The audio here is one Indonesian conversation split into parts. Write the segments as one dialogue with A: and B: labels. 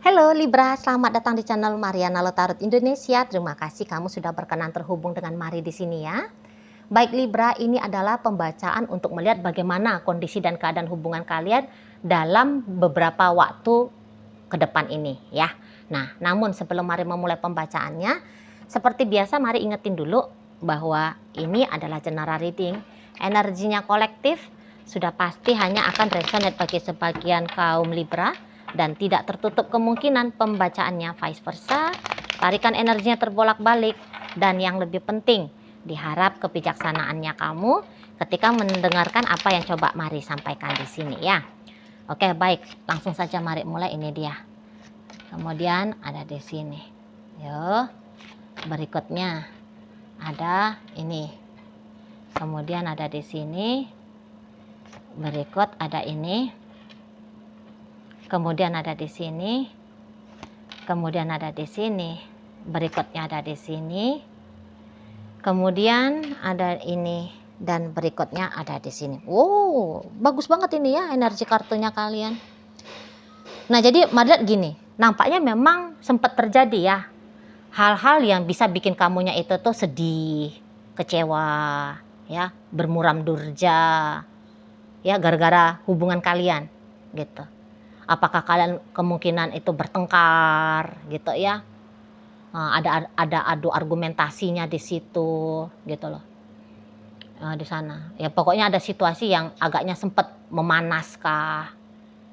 A: Halo Libra, selamat datang di channel Mariana Lotarot Indonesia. Terima kasih kamu sudah berkenan terhubung dengan Mari di sini ya. Baik Libra, ini adalah pembacaan untuk melihat bagaimana kondisi dan keadaan hubungan kalian dalam beberapa waktu ke depan ini ya. Nah, namun sebelum Mari memulai pembacaannya, seperti biasa Mari ingetin dulu bahwa ini adalah general reading. Energinya kolektif sudah pasti hanya akan resonate bagi sebagian kaum Libra dan tidak tertutup kemungkinan pembacaannya vice versa. Tarikan energinya terbolak-balik dan yang lebih penting, diharap kebijaksanaannya kamu ketika mendengarkan apa yang coba Mari sampaikan di sini ya. Oke, baik, langsung saja Mari mulai. Ini dia. Kemudian ada di sini. Yo. Berikutnya ada ini. Kemudian ada di sini. Berikut ada ini. Kemudian ada di sini. Kemudian ada di sini. Berikutnya ada di sini. Kemudian ada ini dan berikutnya ada di sini. Wow, bagus banget ini ya energi kartunya kalian. Nah, jadi mari lihat gini. Nampaknya memang sempat terjadi ya hal-hal yang bisa bikin kamunya itu tuh sedih, kecewa, ya, bermuram durja, ya gara-gara hubungan kalian gitu. Apakah kalian kemungkinan itu bertengkar gitu ya? Ada adu argumentasinya di situ gitu loh. Di sana. Ya pokoknya ada situasi yang agaknya sempat memanas kah?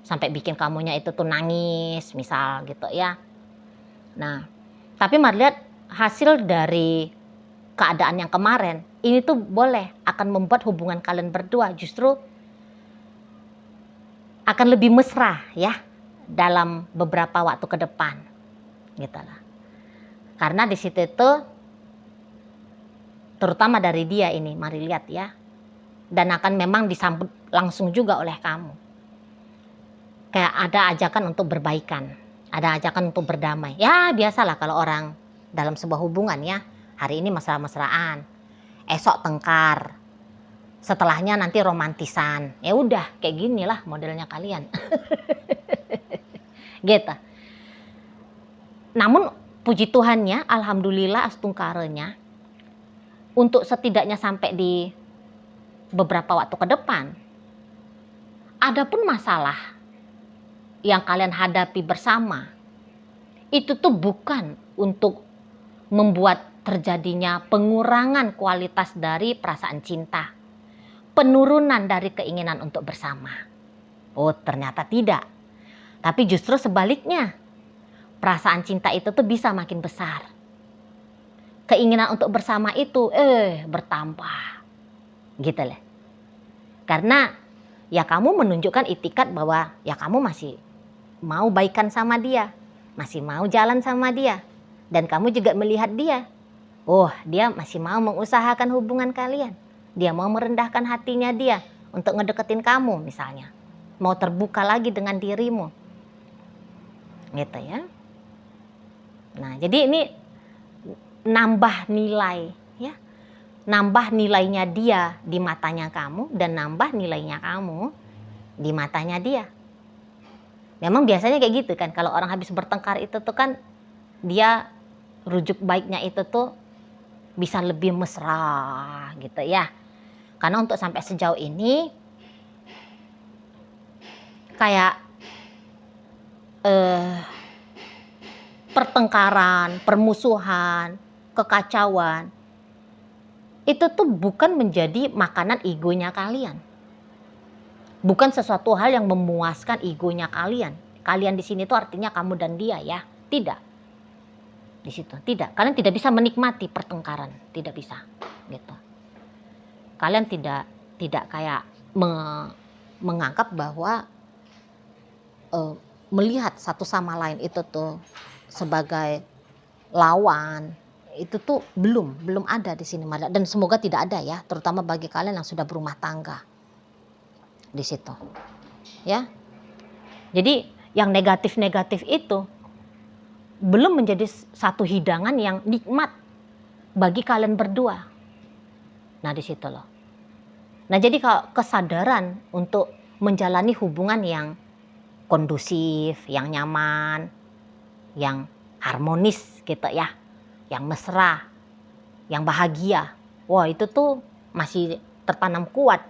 A: Sampai bikin kamunya itu tuh nangis misal gitu ya. Nah, tapi mari lihat hasil dari keadaan yang kemarin. Ini tuh boleh akan membuat hubungan kalian berdua justru akan lebih mesra ya dalam beberapa waktu ke depan gitu lah. Karena di situ itu terutama dari dia ini, mari lihat ya. Dan akan memang disambut langsung juga oleh kamu. Kayak ada ajakan untuk berbaikan, ada ajakan untuk berdamai. Ya biasalah kalau orang dalam sebuah hubungan ya. Hari ini mesra-mesraan, esok tengkar, setelahnya nanti romantisan. Ya udah kayak ginilah modelnya kalian. Gitu. Namun puji Tuhannya, alhamdulillah astungkaranya, untuk setidaknya sampai di beberapa waktu ke depan, adapun masalah yang kalian hadapi bersama, itu tuh bukan untuk membuat terjadinya pengurangan kualitas dari perasaan cinta, penurunan dari keinginan untuk bersama. Oh, ternyata tidak. Tapi justru sebaliknya, perasaan cinta itu tuh bisa makin besar. Keinginan untuk bersama itu bertambah. Gitu lah. Karena ya kamu menunjukkan itikat bahwa ya kamu masih mau baikan sama dia, masih mau jalan sama dia. Dan kamu juga melihat dia. Oh, dia masih mau mengusahakan hubungan kalian. Dia mau merendahkan hatinya dia untuk ngedeketin kamu misalnya. Mau terbuka lagi dengan dirimu. Gitu ya. Nah, jadi ini nambah nilai ya. Nambah nilainya dia di matanya kamu dan nambah nilainya kamu di matanya dia. Memang biasanya kayak gitu kan. Kalau orang habis bertengkar itu tuh kan dia rujuk baiknya itu tuh bisa lebih mesra gitu ya. Karena untuk sampai sejauh ini kayak pertengkaran, permusuhan, kekacauan itu tuh bukan menjadi makanan egonya kalian. Bukan sesuatu hal yang memuaskan egonya kalian. Kalian di sini tuh artinya kamu dan dia ya. Tidak. Di situ tidak. Kalian tidak bisa menikmati pertengkaran, tidak bisa. Gitu. Kalian tidak kayak menganggap bahwa melihat satu sama lain itu tuh sebagai lawan. Itu tuh belum ada di sini, dan semoga tidak ada ya, terutama bagi kalian yang sudah berumah tangga di situ ya. Jadi yang negatif-negatif itu belum menjadi satu hidangan yang nikmat bagi kalian berdua. Nah di situ loh. Nah jadi kalau kesadaran untuk menjalani hubungan yang kondusif, yang nyaman, yang harmonis gitu ya, yang mesra, yang bahagia. Wah, itu tuh masih tertanam kuat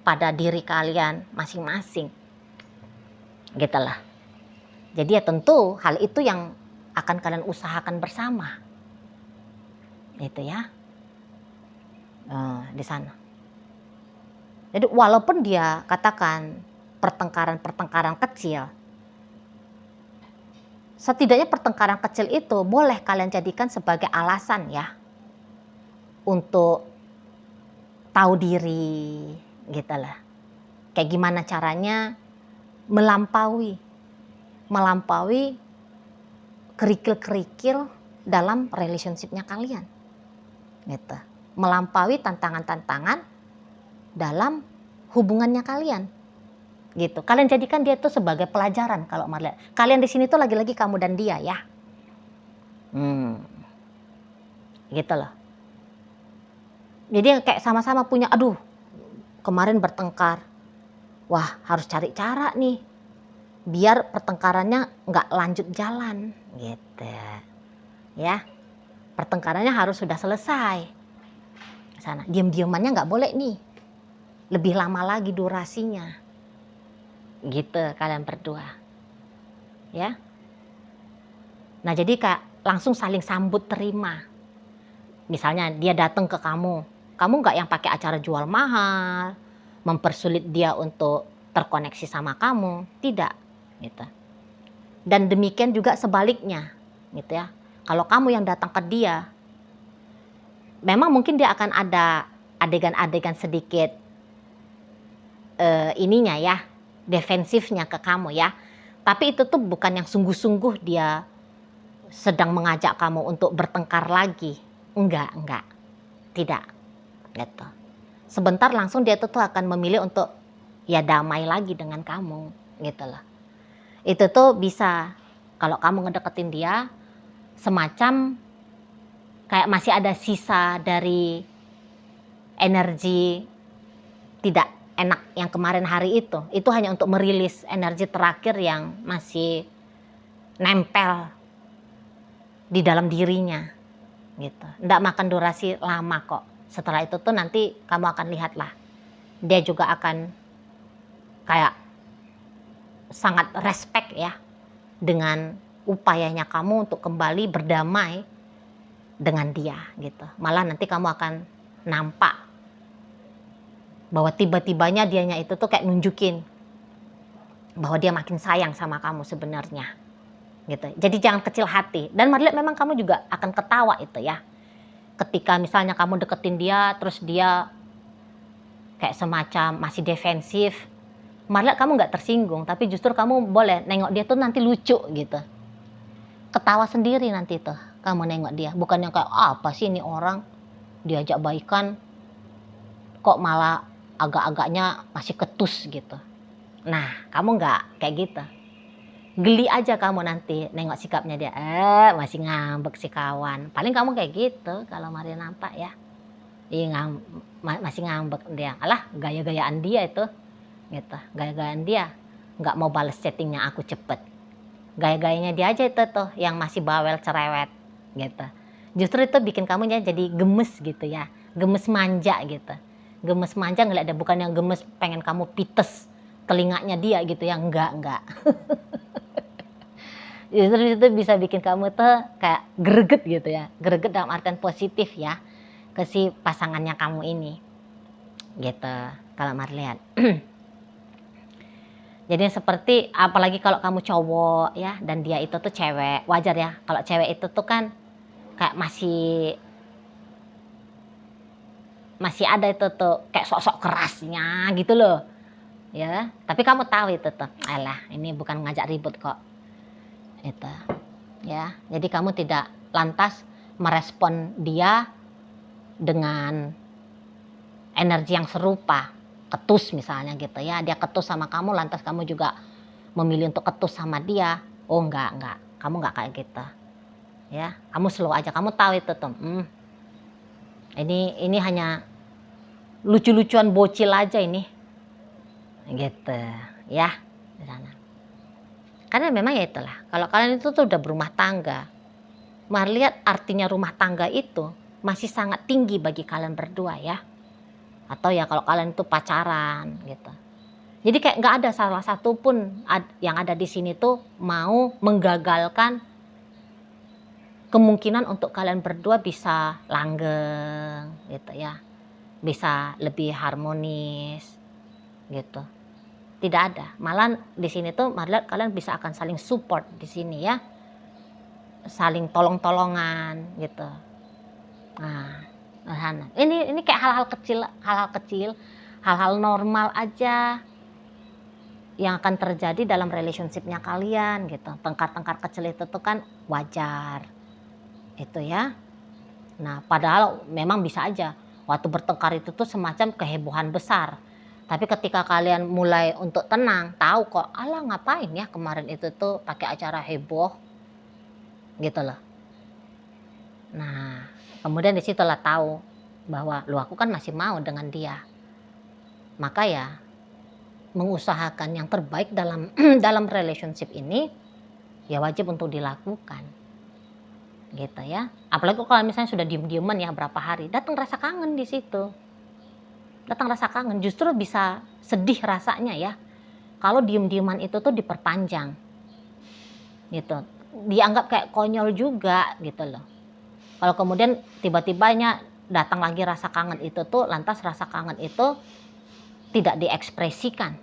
A: pada diri kalian masing-masing. Gitu lah. Jadi ya tentu hal itu yang akan kalian usahakan bersama. Itu ya. Di sana. Jadi walaupun dia katakan pertengkaran-pertengkaran kecil, setidaknya pertengkaran kecil itu boleh kalian jadikan sebagai alasan ya untuk tahu diri gitu lah. Kayak gimana caranya melampaui kerikil-kerikil dalam relationship-nya kalian. Gitu. Melampaui tantangan-tantangan dalam hubungannya kalian. Gitu. Kalian jadikan dia itu sebagai pelajaran kalau melihat. Kalian di sini tuh lagi-lagi kamu dan dia ya. Gitu loh. Jadi kayak sama-sama punya, aduh kemarin bertengkar. Wah, harus cari cara nih biar pertengkarannya nggak lanjut jalan gitu ya. Pertengkarannya harus sudah selesai sana. Diam-diamannya nggak boleh nih, lebih lama lagi durasinya gitu kalian berdua ya. Nah jadi kayak langsung saling sambut terima. Misalnya dia datang ke kamu nggak yang pakai acara jual mahal, mempersulit dia untuk terkoneksi sama kamu, tidak gitu. Dan demikian juga sebaliknya gitu ya. Kalau kamu yang datang ke dia, memang mungkin dia akan ada adegan-adegan sedikit ininya ya, defensifnya ke kamu ya. Tapi itu tuh bukan yang sungguh-sungguh dia sedang mengajak kamu untuk bertengkar lagi. Enggak, tidak gitu. Sebentar langsung dia tuh akan memilih untuk ya damai lagi dengan kamu gitu loh. Itu tuh bisa kalau kamu ngedeketin dia semacam kayak masih ada sisa dari energi tidak enak yang kemarin hari itu hanya untuk merilis energi terakhir yang masih nempel di dalam dirinya gitu. Nggak makan durasi lama kok. Setelah itu tuh nanti kamu akan lihatlah, dia juga akan kayak sangat respect ya dengan upayanya kamu untuk kembali berdamai dengan dia gitu. Malah nanti kamu akan nampak bahwa tiba-tibanya dianya itu tuh kayak nunjukin bahwa dia makin sayang sama kamu sebenarnya gitu. Jadi jangan kecil hati. Dan Marliat memang kamu juga akan ketawa itu ya. Ketika misalnya kamu deketin dia terus dia kayak semacam masih defensif, Marliat kamu nggak tersinggung, tapi justru kamu boleh nengok dia tuh nanti lucu gitu. Ketawa sendiri nanti tuh kamu nengok dia. Bukannya kayak apa sih ini orang diajak baikan kok malah agak-agaknya masih ketus gitu. Nah kamu nggak kayak gitu. Geli aja kamu nanti nengok sikapnya dia, masih ngambek si kawan. Paling kamu kayak gitu kalau Maria nampak ya. Masih ngambek dia. Alah gaya-gayaan dia itu gitu. Gaya-gayaan dia nggak mau balas chattingnya aku cepet. Gaya-gayanya dia aja itu tuh yang masih bawel cerewet gitu. Justru itu bikin kamu jadi gemes gitu ya. Gemes manja gitu. Gemes manja ngeliat ada, bukan yang gemes pengen kamu pites telinganya dia gitu ya. Enggak. Justru itu bisa bikin kamu tuh kayak greget gitu ya. Greget dalam artian positif ya ke si pasangannya kamu ini gitu kalau Marliat. Jadi seperti apalagi kalau kamu cowok ya dan dia itu tuh cewek, wajar ya kalau cewek itu tuh kan kayak masih ada itu tuh kayak sok-sok kerasnya gitu loh ya. Tapi kamu tahu itu tuh, alah ini bukan ngajak ribut kok itu ya. Jadi kamu tidak lantas merespon dia dengan energi yang serupa, ketus misalnya gitu ya. Dia ketus sama kamu lantas kamu juga memilih untuk ketus sama dia. Oh enggak, kamu enggak kayak gitu ya. Kamu slow aja, kamu tahu itu tuh ini hanya lucu-lucuan bocil aja ini gitu ya di sana. Karena memang ya itulah, kalau kalian itu tuh udah berumah tangga, Mari lihat artinya rumah tangga itu masih sangat tinggi bagi kalian berdua ya. Atau ya kalau kalian itu pacaran gitu. Jadi kayak nggak ada salah satu pun yang ada di sini tuh mau menggagalkan kemungkinan untuk kalian berdua bisa langgeng gitu ya. Bisa lebih harmonis gitu. Tidak ada. Malah di sini tuh malah kalian bisa akan saling support di sini ya. Saling tolong-tolongan gitu. Nah, ini kayak hal-hal kecil, hal-hal normal aja yang akan terjadi dalam relationship-nya kalian gitu. Tengkar-tengkar kecil itu tuh kan wajar. Itu ya. Nah, padahal memang bisa aja waktu bertengkar itu tuh semacam kehebohan besar. Tapi ketika kalian mulai untuk tenang, tahu kok, alah ngapain ya kemarin itu tuh pakai acara heboh gitu loh. Nah, kemudian disitulah tahu bahwa lu aku kan masih mau dengan dia. Maka ya mengusahakan yang terbaik dalam dalam relationship ini ya wajib untuk dilakukan. Gitu ya. Apalagi kalau misalnya sudah diem-dieman ya berapa hari, datang rasa kangen di situ. Datang rasa kangen, justru bisa sedih rasanya ya. Kalau diem-dieman itu tuh diperpanjang. Gitu. Dianggap kayak konyol juga gitu loh. Kalau kemudian tiba-tibanya datang lagi rasa kangen itu tuh, lantas rasa kangen itu tidak diekspresikan.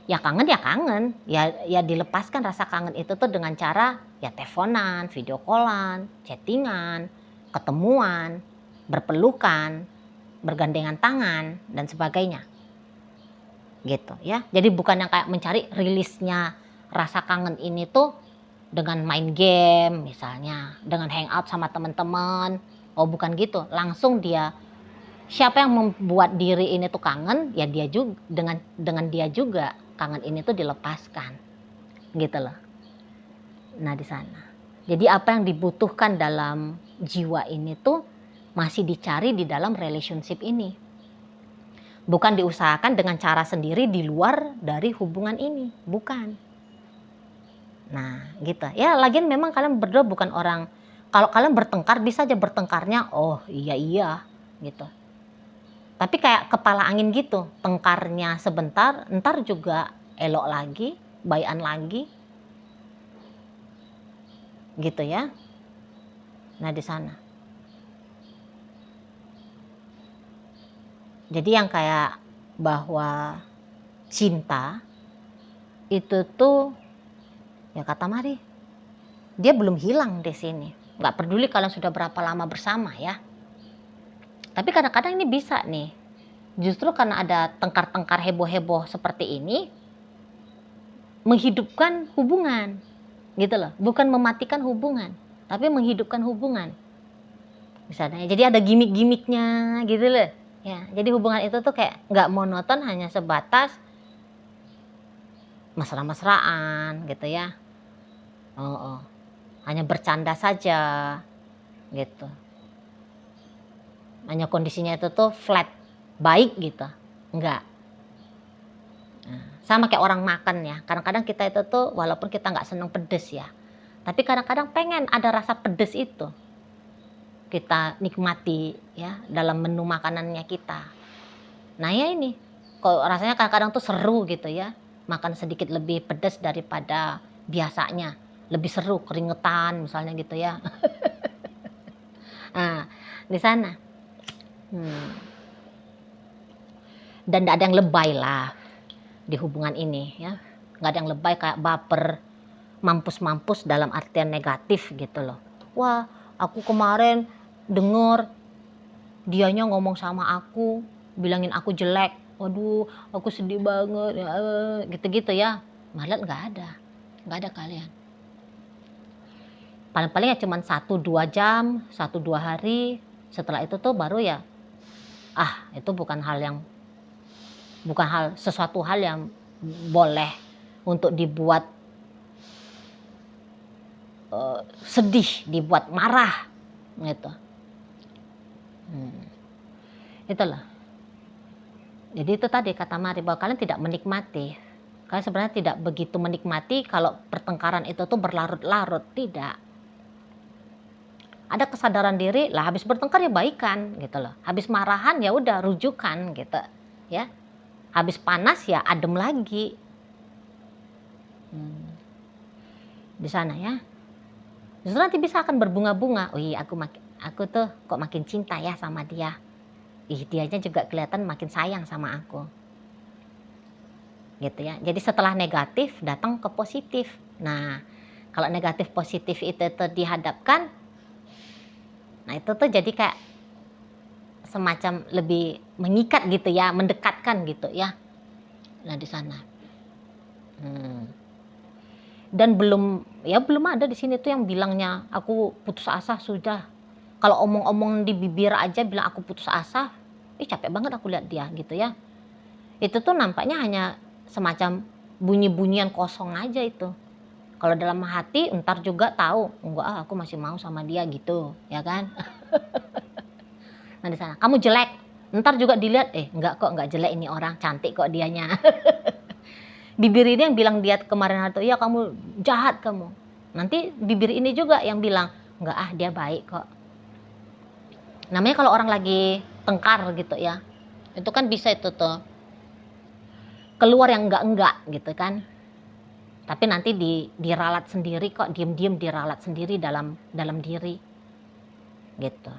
A: Ya kangen, ya dilepaskan rasa kangen itu tuh dengan cara ya teleponan, video callan, chattingan, ketemuan, berpelukan, bergandengan tangan dan sebagainya. Gitu ya. Jadi bukan yang kayak mencari rilisnya rasa kangen ini tuh dengan main game misalnya, dengan hangout sama teman-teman. Oh bukan gitu, langsung dia siapa yang membuat diri ini tuh kangen, ya dia juga dengan dia juga kangen ini tuh dilepaskan. Gitu loh. Nah, di sana. Jadi apa yang dibutuhkan dalam jiwa ini tuh masih dicari di dalam relationship ini. Bukan diusahakan dengan cara sendiri di luar dari hubungan ini, bukan. Nah, gitu. Ya, lagian memang kalian berdua bukan orang, kalau kalian bertengkar bisa aja bertengkarnya, oh iya gitu. Tapi kayak kepala angin gitu, tengkarnya sebentar, ntar juga elok lagi, baikan lagi. Gitu ya. Nah, di sana. Jadi yang kayak bahwa cinta itu tuh ya kata Mari, dia belum hilang di sini. Nggak peduli kalian sudah berapa lama bersama ya. Tapi kadang-kadang ini bisa nih. Justru karena ada tengkar-tengkar heboh-heboh seperti ini, menghidupkan hubungan. Gitu loh. Bukan mematikan hubungan, tapi menghidupkan hubungan. Misalnya, jadi ada gimmick-gimmicknya gitu loh. Ya, jadi hubungan itu tuh kayak nggak monoton hanya sebatas mesra-mesraan gitu ya. Hanya bercanda saja gitu. Hanya kondisinya itu tuh flat, baik gitu. Enggak. Nah, sama kayak orang makan ya. Kadang-kadang kita itu tuh walaupun kita nggak seneng pedes ya, tapi kadang-kadang pengen ada rasa pedes itu. Kita nikmati ya dalam menu makanannya kita. Nah ya ini, kok rasanya kadang-kadang tuh seru gitu ya. Makan sedikit lebih pedas daripada biasanya. Lebih seru, keringetan misalnya gitu ya. Nah, di sana. Dan tidak ada yang lebay lah di hubungan ini ya. Nggak ada yang lebay kayak baper, mampus-mampus dalam artian negatif gitu loh. Wah, aku kemarin denger dianya ngomong sama aku, bilangin aku jelek. Waduh, aku sedih banget. Gitu-gitu ya. Malah nggak ada kalian. Paling-paling ya cuma 1-2 jam, 1-2 hari. Setelah itu tuh baru ya, itu bukan sesuatu hal yang boleh untuk dibuat sedih, dibuat marah gitu. Itulah. Jadi itu tadi kata Mari bahwa kalian tidak menikmati Kalian sebenarnya tidak begitu menikmati kalau pertengkaran itu tuh berlarut-larut, tidak. Ada kesadaran diri lah, habis bertengkar ya baikan gitu loh. Habis marahan ya udah rujukan gitu ya. Habis panas ya adem lagi. Di sana ya. Justru nanti bisa akan berbunga-bunga. Oh iya, aku tuh kok makin cinta ya sama dia. Dianya juga kelihatan makin sayang sama aku. Gitu ya. Jadi setelah negatif datang ke positif. Nah, kalau negatif positif itu dihadapkan, nah itu tuh jadi kayak semacam lebih mengikat gitu ya, mendekatkan gitu ya. Nah di sana. Dan belum ada di sini tuh yang bilangnya aku putus asa sudah. Kalau omong-omong di bibir aja bilang aku putus asa, capek banget aku lihat dia gitu ya. Itu tuh nampaknya hanya semacam bunyi-bunyian kosong aja itu. Kalau dalam hati ntar juga tahu, enggak aku masih mau sama dia gitu, ya kan? Nah di sana, kamu jelek, ntar juga dilihat, enggak jelek ini orang, cantik kok dianya. Bibir ini yang bilang dia kemarin hari itu, iya kamu jahat kamu. Nanti bibir ini juga yang bilang, enggak dia baik kok. Namanya kalau orang lagi tengkar gitu ya, itu kan bisa itu tuh keluar yang enggak gitu kan. Tapi nanti diralat sendiri kok, diem-diem diralat sendiri dalam diri gitu.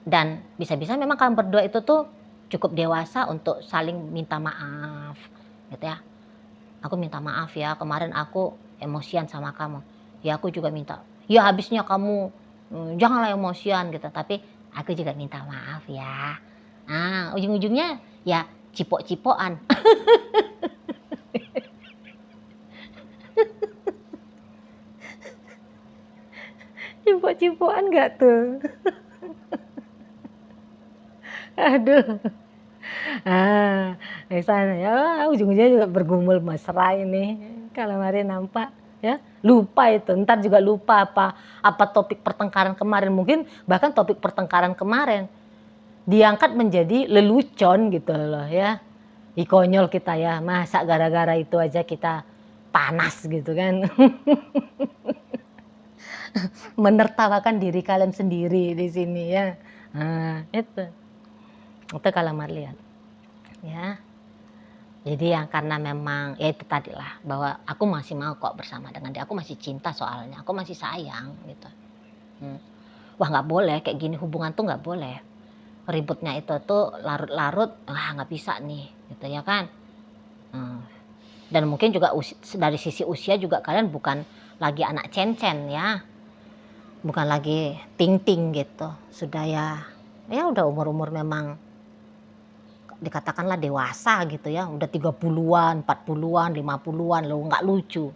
A: Dan bisa-bisa memang kalian berdua itu tuh cukup dewasa untuk saling minta maaf gitu ya. Aku minta maaf ya, kemarin aku emosian sama kamu. Ya aku juga minta, ya habisnya kamu janganlah emosian gitu. Tapi aku juga minta maaf ya. Nah ujung-ujungnya ya cipok-cipokan. Cipok-cipokan gak tuh? Aduh. Di sana ya ujung-ujungnya juga bergumul mesra ini. Kalau mari nampak ya, lupa itu. Ntar juga lupa apa topik pertengkaran kemarin. Mungkin bahkan topik pertengkaran kemarin diangkat menjadi lelucon gitu loh ya. Konyol kita ya. Masa gara-gara itu aja kita panas gitu kan. Menertawakan diri kalian sendiri di sini ya. Nah, itu kalau Mar lihat ya. Jadi yang karena memang ya itu tadi lah, bahwa aku masih mau kok bersama dengan dia, aku masih cinta soalnya, aku masih sayang gitu. Wah nggak boleh kayak gini, hubungan tuh nggak boleh ributnya itu tuh larut-larut, nggak bisa nih gitu ya kan. Dan mungkin juga dari sisi usia juga kalian bukan lagi anak cencen ya, bukan lagi ting-ting gitu, sudah ya udah umur-umur memang dikatakanlah dewasa gitu ya, udah 30-an, 40-an, 50-an, lo nggak lucu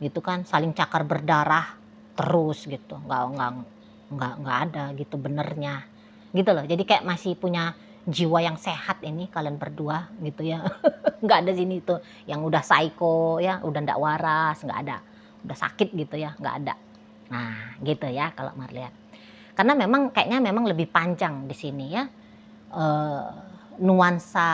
A: gitu kan, saling cakar berdarah terus gitu, nggak ada gitu benernya gitu loh. Jadi kayak masih punya jiwa yang sehat ini kalian berdua gitu ya. Nggak ada sini tuh yang udah psycho ya, udah ndak waras, nggak ada, udah sakit gitu ya, nggak ada. Nah gitu ya kalau Marlian, karena memang kayaknya memang lebih panjang di sini ya, nuansa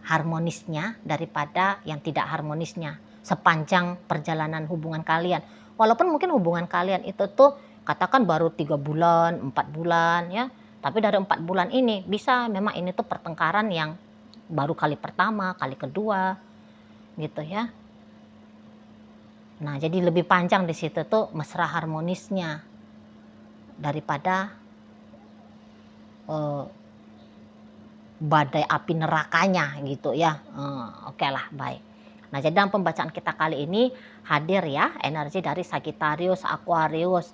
A: harmonisnya daripada yang tidak harmonisnya sepanjang perjalanan hubungan kalian. Walaupun mungkin hubungan kalian itu tuh katakan baru 3 bulan, 4 bulan ya, tapi dari 4 bulan ini bisa memang ini tuh pertengkaran yang baru kali pertama, kali kedua gitu ya. Nah jadi lebih panjang di situ tuh mesra harmonisnya daripada badai api nerakanya gitu ya. Oke lah, baik. Nah jadi dalam pembacaan kita kali ini hadir ya energi dari Sagittarius, Aquarius,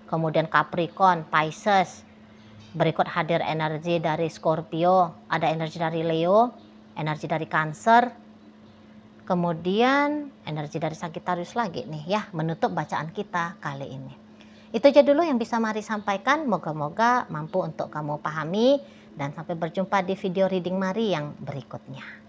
A: kemudian Capricorn, Pisces. Berikut hadir energi dari Scorpio, ada energi dari Leo, energi dari Cancer, kemudian energi dari Sagittarius lagi nih ya, menutup bacaan kita kali ini. Itu aja dulu yang bisa Mari sampaikan, moga-moga mampu untuk kamu pahami, dan sampai berjumpa di video reading Mari yang berikutnya.